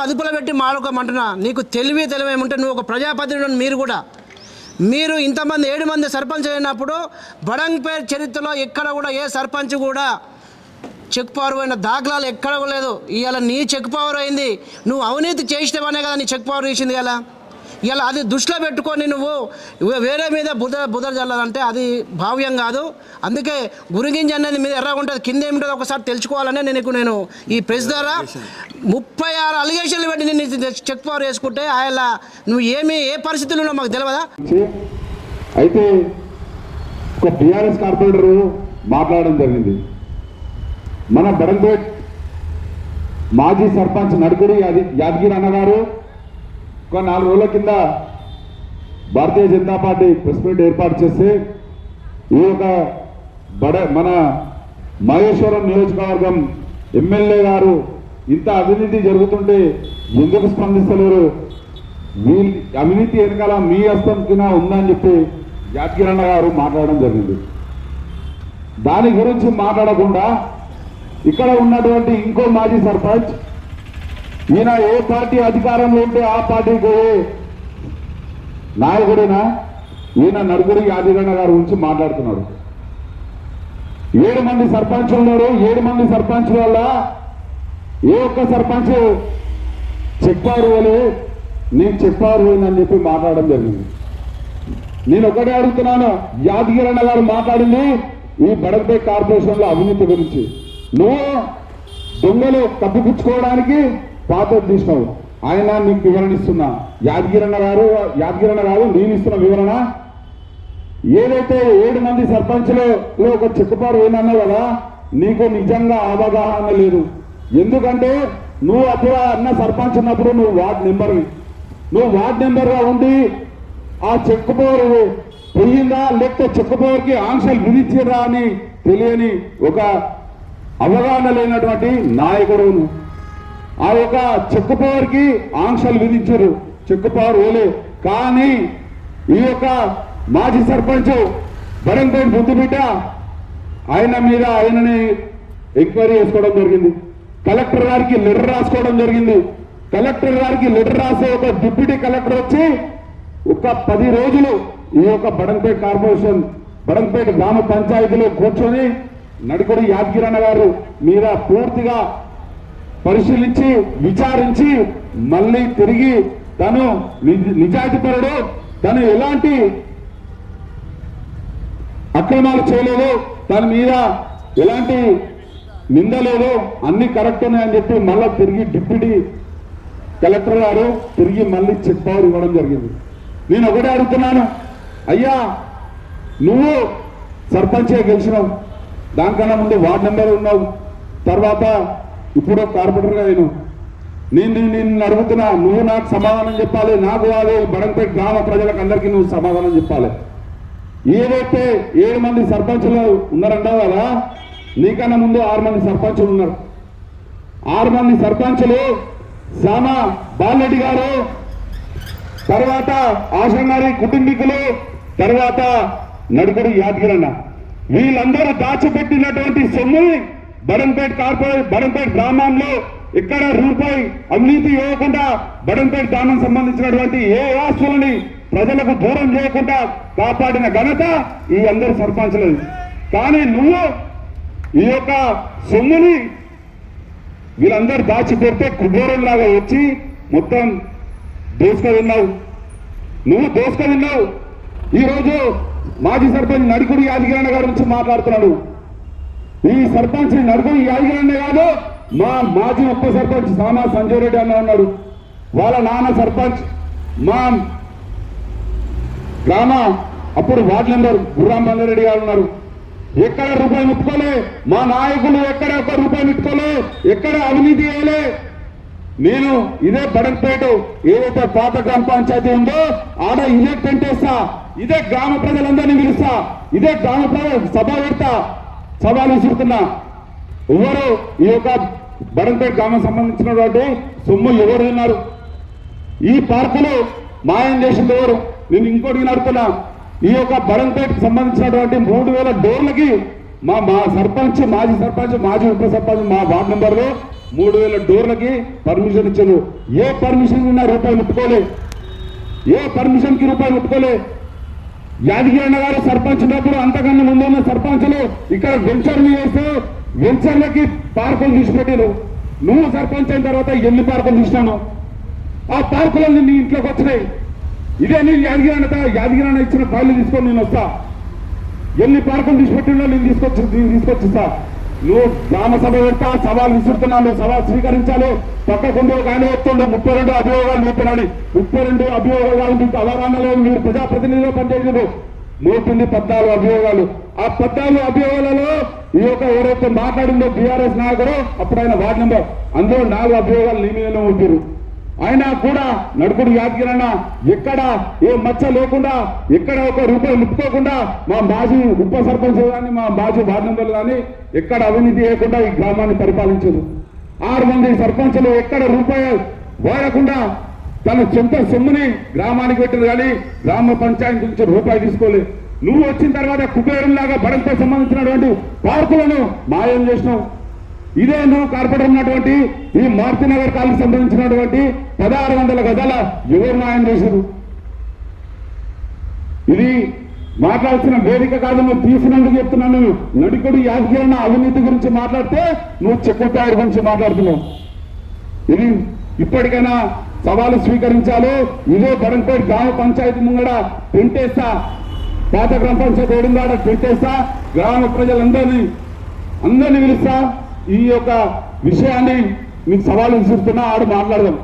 అదుపులో పెట్టి మాడుకోమంటున్నా. నీకు తెలివేముంటే నువ్వు ఒక ప్రజాప్రతినిధులను మీరు ఇంతమంది 7 మంది సర్పంచ్ అయినప్పుడు బడంగ్పేట్ చరిత్రలో ఎక్కడ కూడా ఏ సర్పంచ్ కూడా చెక్ పవర్ అయిన దాఖలాలు ఎక్కడ లేదు. ఇవాళ నీ చెక్ పవర్ అయింది, నువ్వు అవినీతి చేసినవనే కదా నీ చెక్ పవర్ చేసింది. ఇలా అది దృష్టిలో పెట్టుకొని నువ్వు వేరే మీద బుధ జల్లాలంటే అది భావ్యం కాదు. అందుకే గురిగింజ అనేది మీద ఎర్రగా ఉంటుంది, కింద ఏమిటో ఒకసారి తెలుసుకోవాలనే నేను ఈ ప్రెస్ ద్వారా 36 అలిగేషన్లు పెట్టి నేను చెక్ పవర్ వేసుకుంటే ఆయన నువ్వు ఏ పరిస్థితుల్లో ఉన్నావు మాకు తెలియదా? అయితే ఒక టీఆర్ఎస్ కార్పొరేటర్ మాట్లాడడం జరిగింది. మన బడంపేట్ మాజీ సర్పంచ్ నడుకుడి యాదగిరి అన్నగారు ఒక 4 రోజుల కింద Bharatiya Janata party press meet ఏర్పాటు చేస్తే ఈ ఒక మన మహేశ్వరం నియోజకవర్గం ఎమ్మెల్యే గారు ఇంత అవినీతి జరుగుతుంటే ఎందుకు స్పందిస్తలేరు, వీళ్ళు అవినీతి వెనకాల మీ హస్తం కింద ఉందని చెప్పి యాదగిరి అన్న గారు మాట్లాడడం జరిగింది. దాని గురించి మాట్లాడకుండా ఇక్కడ ఉన్నటువంటి ఇంకో మాజీ సర్పంచ్ ఈయన ఏ పార్టీ అధికారంలో ఉంటే ఆ పార్టీకి నాయకుడైనా ఈయన నడుగురి యాదగిరన్న గారి గురించి మాట్లాడుతున్నాడు. 7 మంది సర్పంచులు ఉన్నారు. 7 మంది సర్పంచుల వల్ల ఏ ఒక్క సర్పంచ్ చెప్పారు అని నేను చెప్పారు అని చెప్పి మాట్లాడడం జరిగింది. నేను ఒకటే అడుగుతున్నాను, యాదగిరన్న గారు మాట్లాడింది ఈ బడంపేట్ కార్పొరేషన్లో అవినీతి గురించి. నువ్వు దొంగలు కప్పిపుచ్చుకోవడానికి పాత తీసినావు. ఆయన నీకు వివరణ ఇస్తున్నా. యాదగిరన్న గారు నేను ఇస్తున్న వివరణ ఏదైతే 7 మంది సర్పంచ్లో ఒక చెక్కుపారు ఏమన్నావు కదా, నీకు నిజంగా అవగాహన లేదు. ఎందుకంటే నువ్వు అప్పుడు అన్న సర్పంచ్ ఉన్నప్పుడు నువ్వు వార్డ్ నెంబర్గా ఉండి ఆ చెక్కుపోరు పోయిందా లేకపోతే చెక్కుపోరుకి ఆంక్షలు విధించిరా అని తెలియని ఒక అవగాహన లేనటువంటి నాయకుడు. ఆ యొక్క చెక్ పవర్కి ఆంక్షలు విధించారు, చెక్ పవర్ ఓలే. కానీ ఈ యొక్క మాజీ సర్పంచ్ బడంపేట్ ముద్దుబిడ్డ ఆయనని ఎంక్వైరీ చేసుకోవడం జరిగింది. కలెక్టర్ గారికి లెటర్ రాసుకోవడం జరిగింది. కలెక్టర్ గారికి లెటర్ రాసే ఒక డిప్యూటీ కలెక్టర్ వచ్చి ఒక 10 రోజులు ఈ యొక్క బడంపేట్ కార్పొరేషన్ బడంపేట్ గ్రామ పంచాయతీలో కూర్చొని నడుకుడి యాదగిరన్న గారు మీద పూర్తిగా పరిశీలించి విచారించి మళ్ళీ తిరిగి తను నిజాయితీపరుడు, తను ఎలాంటి అక్రమాలు చేయలేదు, తన మీద ఎలాంటి నింద లేదు, అన్ని కరెక్ట్ ఉన్నాయని చెప్పి మళ్ళీ తిరిగి డిప్యూటీ కలెక్టర్ గారు తిరిగి మళ్ళీ చెక్ పవర్ ఇవ్వడం జరిగింది. నేను ఒకటే అడుగుతున్నాను, అయ్యా నువ్వు సర్పంచ్గా గెలిచినావు, దానికన్నా ముందు వార్డ్ నెంబర్ ఉన్నావు, తర్వాత ఇప్పుడు కార్పొరేటర్గా నేను అడుగుతున్నా, నువ్వు నాకు సమాధానం చెప్పాలి. నాకు అదే బడంపేట్ గ్రామ ప్రజలకు అందరికీ నువ్వు సమాధానం చెప్పాలి. ఏదైతే 7 మంది సర్పంచులు ఉన్నారంటావు కదా, నీకన్నా ముందు 6 మంది సర్పంచులు ఉన్నారు. 6 మంది సర్పంచులు సామా బాలరెడ్డి గారు, తర్వాత ఆశంగారి కుటుంబీకులు, తర్వాత నడుకుడి యాదగిరన్న, వీళ్ళందరూ దాచిపెట్టినటువంటి సొమ్ముని బడంపేట్ గ్రామంలో ఇక్కడ రూపాయి అవినీతి ఇవ్వకుండా బడంపేట్ గ్రామం సంబంధించినటువంటి ఏ ఆస్తులని ప్రజలకు దూరం చేయకుండా కాపాడిన ఘనత ఈ అందరు సర్పంచులు. కానీ నువ్వు ఈ యొక్క సొమ్ముని వీళ్ళందరూ దాచిపెడితే కుబేరంలాగా వచ్చి మొత్తం దోసుకొని తిన్నావు. ఈరోజు మాజీ సర్పంచ్ నడుకుడి యాదగిరన్న గారి నుంచి మాట్లాడుతున్నాడు. ఈ సర్పంచ్ నడుకుడి యాదగిరన్న కాదు, మా మాజీ ఉప సర్పంచ్ సామా సంజయ్ రెడ్డి అన్న ఉన్నాడు. వాళ్ళ నాన్న సర్పంచ్, మా గ్రామ అప్పుడు వార్డు మెంబర్ గుర్రాం బంగారెడ్డి గారు ఉన్నారు. ఎక్కడ రూపాయి ముట్టుకోలే, మా నాయకులు ఎక్కడ 1 రూపాయి ముట్టుకోలే, ఎక్కడ అవినీతి చేయలే. నేను ఇదే బడంపేట ఏదైతే పాత గ్రామ పంచాయతీ ఉందో ఆడ ఇదే టెంట్ వేస్తా, ఇదే గ్రామ ప్రజలందరినీ పిలుస్తా, ఇదే గ్రామ ప్రజల సభ పెడతా, సభలు విసురుతున్నా. ఎవరు ఈ యొక్క బడంపేట గ్రామం సంబంధించినటువంటి సొమ్ము ఎవరు ఉన్నారు? ఈ పార్కులు మాయం చేసింది ఎవరు? నేను ఇంకోటి నడుపుతున్నా, ఈ యొక్క బడంపేట సంబంధించినటువంటి 3000 డోర్లకి మా సర్పంచ్, మాజీ సర్పంచ్, మాజీ ఉప సర్పంచ్, మా వార్డు మెంబర్లు 3000 డోర్లకి పర్మిషన్ ఇచ్చారు. ఏ పర్మిషన్ ఉన్నా రూపాయి ముట్టుకోలే, ఏ పర్మిషన్ కి రూపాయి ముట్టుకోలే. యాదగిరి అన్న గారు సర్పంచ్ ఉన్నప్పుడు అంతకన్నా ముందున్న సర్పంచులు ఇక్కడ వెంచర్లు చేస్తూ వెంచర్లకి పార్కులు తీసిపెట్టారు. నువ్వు సర్పంచ్ అయిన తర్వాత ఎన్ని పార్కులు తీసినాను, ఆ పార్కులన్నీ నీ ఇంట్లోకి వచ్చినాయి. ఇదే నేను యాదగిరి అన్న ఇచ్చిన ఫైళ్ళు తీసుకొని నేను వస్తా. ఎన్ని పార్కులు తీసిపెట్టినా నేను తీసుకొచ్చిస్తా. నువ్వు గ్రామ సభ పెడతా, సవాల్ విసురుతున్నాను, సవాల్ స్వీకరించాలి. పక్కకుండా ఒక ఆయన వస్తుండే 32 అభియోగాలు చూస్తున్నాడు. 32 అభియోగాలు మీకు అవగాహనలో మీరు ప్రజాప్రతినిధిలో పనిచేసారు. మోపింది 14 అభియోగాలు. ఆ 14 అభియోగాలలో ఈ యొక్క ఎవరైతే మాట్లాడిందో బీఆర్ఎస్ నాయకుడు, అప్పుడు ఆయన వార్డు నెంబర్, అందులో 4 అభియోగాలు నీ మీదనే ఉంటారు. అయినా కూడా నడుకుడు యాదగిరన్న ఎక్కడ ఏ మచ్చ లేకుండా, ఎక్కడ ఒక రూపాయి ముట్టుకోకుండా మా మాజీ ఉప సర్పంచ్ కానీ మా మాజీ వార్డు మెంబర్లు కానీ ఎక్కడ అవినీతి చేయకుండా ఈ గ్రామాన్ని పరిపాలించారు. 6 మంది సర్పంచులు ఎక్కడ రూపాయి వాడకుండా తన సొంత సొమ్ముని గ్రామానికి పెట్టారు, కానీ గ్రామ పంచాయతీ నుంచి రూపాయి తీసుకోలేదు. నువ్వు వచ్చిన తర్వాత కుబేరులాగా బడంతో సంబంధించినటువంటి పార్కులను మాయం చేసినావు. ఇదే నువ్వు కార్పొరేటర్ ఉన్నటువంటి ఈ మారుతినగర్ కాలనీకి సంబంధించినటువంటి 1600 గజాల ఎవరు న్యాయం చేశారు? ఇది మాట్లాడాల్సిన వేదిక కాదు. నువ్వు తీసినందుకు చెప్తున్నాను. నడికుడు యాదగిరన్న అవినీతి గురించి మాట్లాడితే నువ్వు చెక్కుతాయి గురించి మాట్లాడుతున్నావు. ఇది ఇప్పటికైనా సవాలు స్వీకరించాలి. ఇదే బడంపేట గ్రామ పంచాయతీ ముంగడ పెంటేస్తా, పాత గ్రామ పంచాయతీ ఏడుందాడ పెంటేస్తా, గ్రామ ప్రజలందరినీ పిలుస్తా. ఈ యొక్క విషయాన్ని మీకు సవాలు విసురుతున్నా, ఆడు మాట్లాడదాం.